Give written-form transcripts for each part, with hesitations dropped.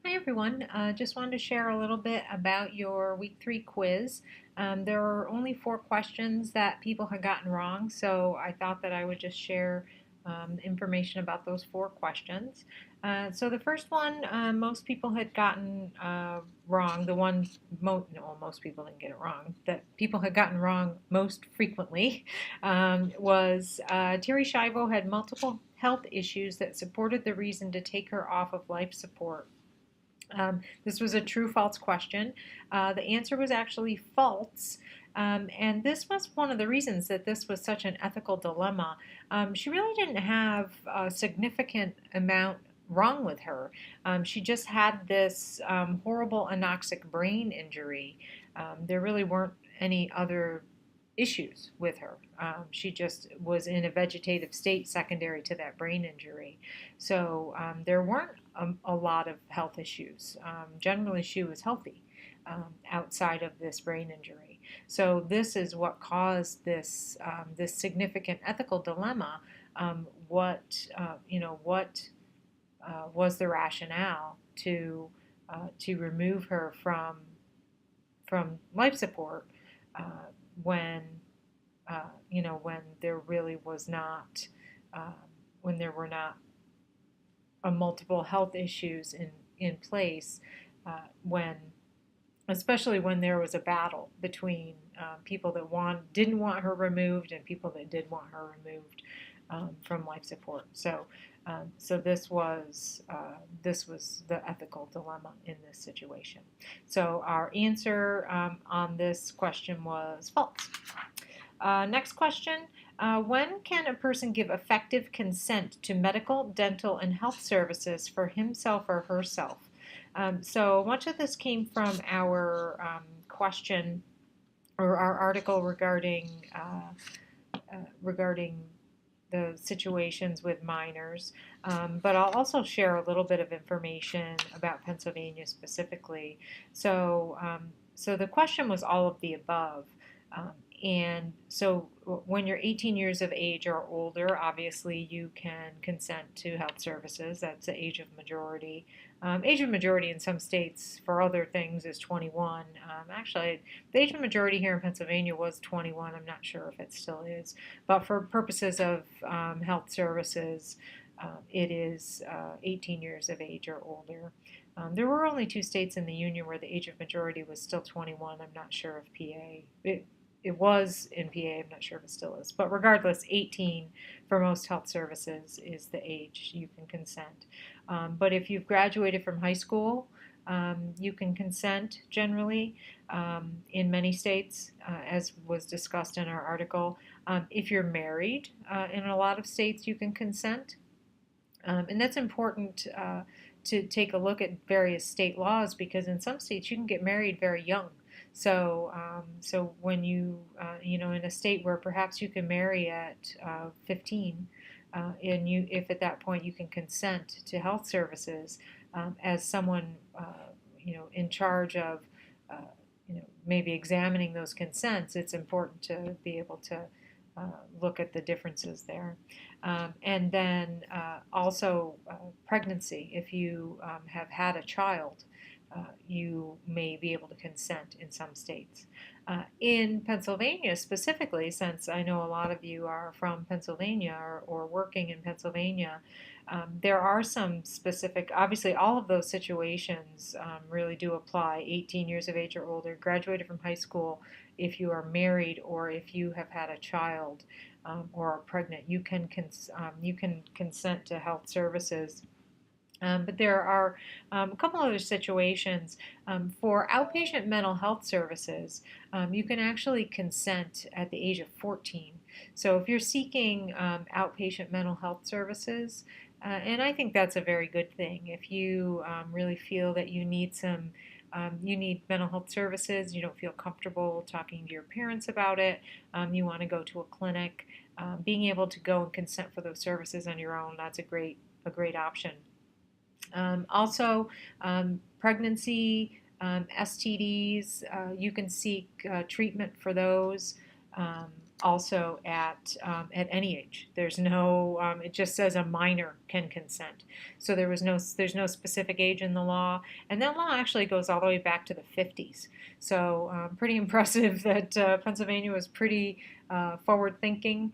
Hi everyone. Just wanted to share a little bit about your week 3 quiz. There were only 4 questions that people had gotten wrong, so I thought that I would just share information about those 4 questions. So the first one, most people had gotten wrong. The one, no, most people didn't get it wrong. That people had gotten wrong most frequently was Terry Schiavo had multiple health issues that supported the reason to take her off of life support. This was a true-false question. The answer was actually false. And this was one of the reasons that this was such an ethical dilemma. She really didn't have a significant amount wrong with her. She just had this horrible anoxic brain injury. There really weren't any other issues with her. She just was in a vegetative state secondary to that brain injury. So there weren't a lot of health issues. Generally, she was healthy outside of this brain injury. So this is what caused this significant ethical dilemma. What was the rationale to remove her from life support uh, when when there really was not uh, when there were not multiple health issues in place, when especially when there was a battle between people that didn't want her removed and people that did want her removed from life support. So this was the ethical dilemma in this situation. So our answer on this question was false. Next question. When can a person give effective consent to medical, dental, and health services for himself or herself? So much of this came from our question or our article regarding the situations with minors. But I'll also share a little bit of information about Pennsylvania specifically. So the question was all of the above. Um, and so when you're 18 years of age or older, obviously you can consent to health services. That's the age of majority. Age of majority in some states for other things is 21. Actually, the age of majority here in Pennsylvania was 21. I'm not sure if it still is. But for purposes of health services, it is 18 years of age or older. There were only 2 states in the Union where the age of majority was still 21. I'm not sure if PA, it was in PA, I'm not sure if it still is. But regardless, 18 for most health services is the age you can consent. But if you've graduated from high school, you can consent generally in many states, as was discussed in our article. If you're married, in a lot of states, you can consent. And that's important to take a look at various state laws because in some states you can get married very young. So when in a state where perhaps you can marry at 15, if at that point you can consent to health services as someone in charge of maybe examining those consents, it's important to be able to look at the differences there. And then also pregnancy. If you have had a child, you may be able to consent in some states. In Pennsylvania specifically, since I know a lot of you are from Pennsylvania or working in Pennsylvania, there are some specific, obviously, all of those situations really do apply. 18 years of age or older, graduated from high school, if you are married or if you have had a child or are pregnant, you can consent to health services. But there are a couple other situations. For outpatient mental health services, you can actually consent at the age of 14. So if you're seeking outpatient mental health services, and I think that's a very good thing. If you really feel that you need mental health services, you don't feel comfortable talking to your parents about it, you want to go to a clinic, being able to go and consent for those services on your own, that's a great option. Also, pregnancy, STDs, you can seek treatment for those. also at any age. There's no, it just says a minor can consent. So there's no specific age in the law, and that law actually goes all the way back to the 50s. So pretty impressive that Pennsylvania was pretty forward thinking,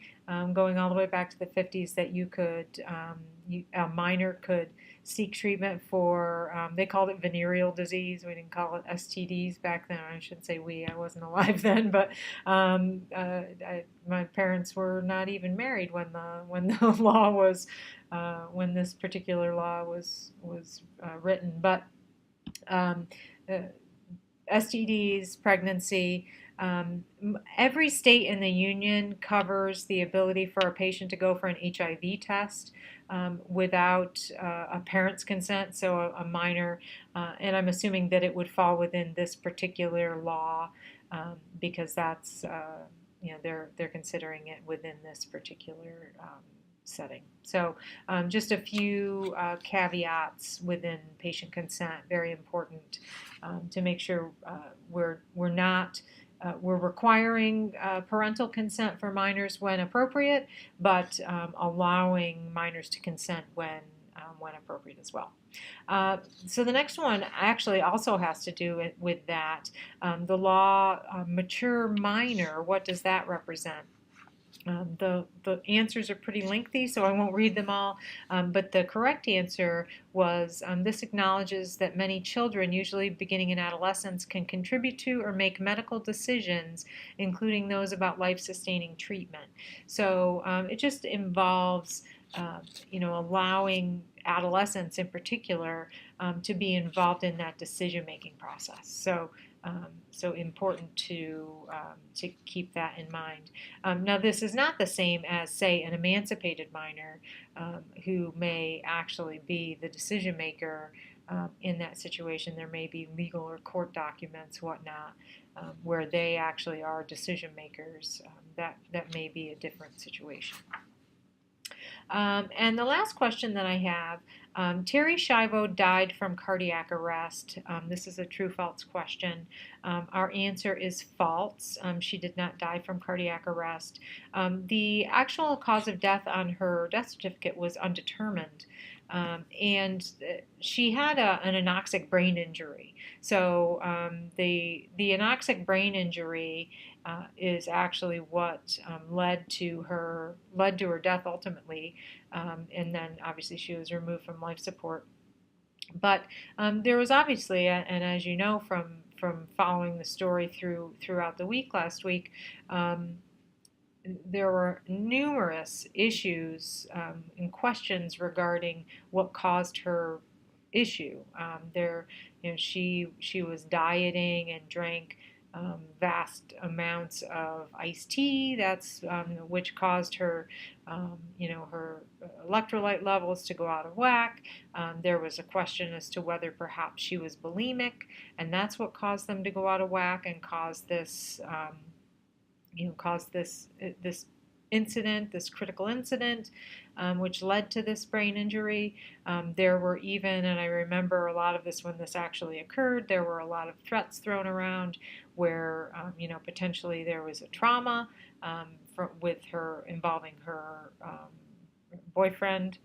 going all the way back to the 50s, that a minor could seek treatment for, they called it venereal disease. We didn't call it STDs back then. I shouldn't say we, I wasn't alive then, but my parents were not even married when the law was, when this particular law was written. But um, uh, STDs, pregnancy, every state in the union covers the ability for a patient to go for an HIV test without a parent's consent, so a minor, and I'm assuming that it would fall within this particular law because that's, they're considering it within this particular setting. So just a few caveats within patient consent, very important to make sure we're not we're requiring parental consent for minors when appropriate, but allowing minors to consent when appropriate as well. So the next one actually also has to do with that. The law, mature minor, what does that represent? The answers are pretty lengthy, so I won't read them all, but the correct answer was this acknowledges that many children, usually beginning in adolescence, can contribute to or make medical decisions, including those about life-sustaining treatment. So it just involves allowing adolescents in particular to be involved in that decision-making process. So important to keep that in mind. Now, this is not the same as, say, an emancipated minor who may actually be the decision maker in that situation. There may be legal or court documents, whatnot, where they actually are decision makers. That may be a different situation. And the last question that I have, Terri Schiavo died from cardiac arrest. This is a true-false question. Our answer is false. She did not die from cardiac arrest. The actual cause of death on her death certificate was undetermined. And she had an anoxic brain injury. So the anoxic brain injury is actually what led to her death ultimately, and then obviously she was removed from life support. But there was obviously, and as you know from following the story throughout the week last week, there were numerous issues and questions regarding what caused her issue. She was dieting and drank vast amounts of iced tea. That's which caused her, her electrolyte levels to go out of whack. There was a question as to whether perhaps she was bulimic, and that's what caused them to go out of whack and caused this. Caused this incident, this critical incident, which led to this brain injury. There were even, and I remember a lot of this when this actually occurred, there were a lot of threats thrown around where, potentially there was a trauma with her involving her boyfriend.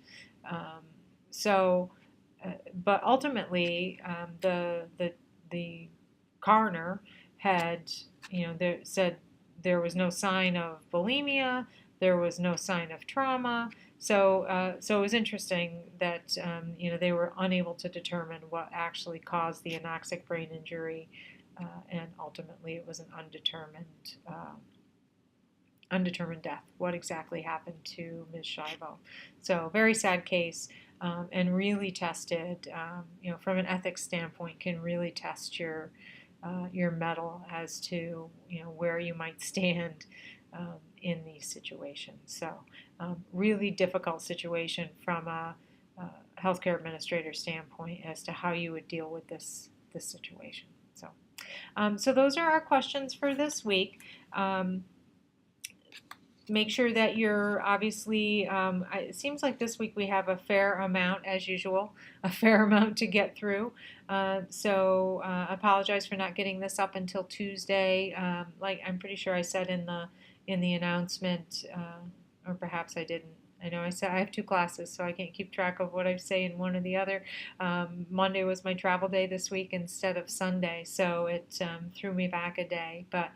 But ultimately, the coroner had, said there was no sign of bulimia, there was no sign of trauma. So it was interesting that they were unable to determine what actually caused the anoxic brain injury, and ultimately it was an undetermined death. What exactly happened to Ms. Schiavo? So very sad case, and really tested, from an ethics standpoint, can really test your mettle as to where you might stand in these situations. So really difficult situation from a healthcare administrator standpoint as to how you would deal with this situation. So those are our questions for this week. Make sure that you're obviously, it seems like this week we have a fair amount, as usual, a fair amount to get through. Apologize for not getting this up until Tuesday. Like I'm pretty sure I said in in the announcement, or perhaps I didn't. I know I said I have two classes, so I can't keep track of what I say in one or the other. Monday was my travel day this week instead of Sunday, so it threw me back a day. But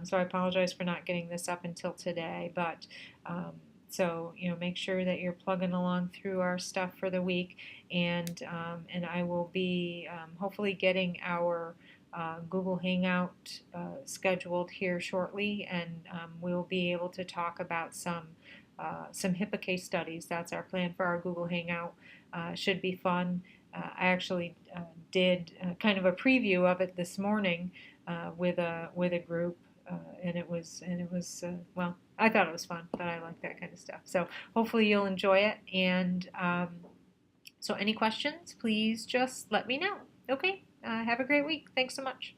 so I apologize for not getting this up until today. But so make sure that you're plugging along through our stuff for the week, and I will be hopefully getting our Google Hangout scheduled here shortly, and we'll be able to talk about some HIPAA case studies. That's our plan for our Google Hangout. Should be fun. I actually did kind of a preview of it this morning with a group, and it was well, I thought it was fun, but I like that kind of stuff. So hopefully you'll enjoy it. And so any questions, please just let me know. Okay. Have a great week. Thanks so much.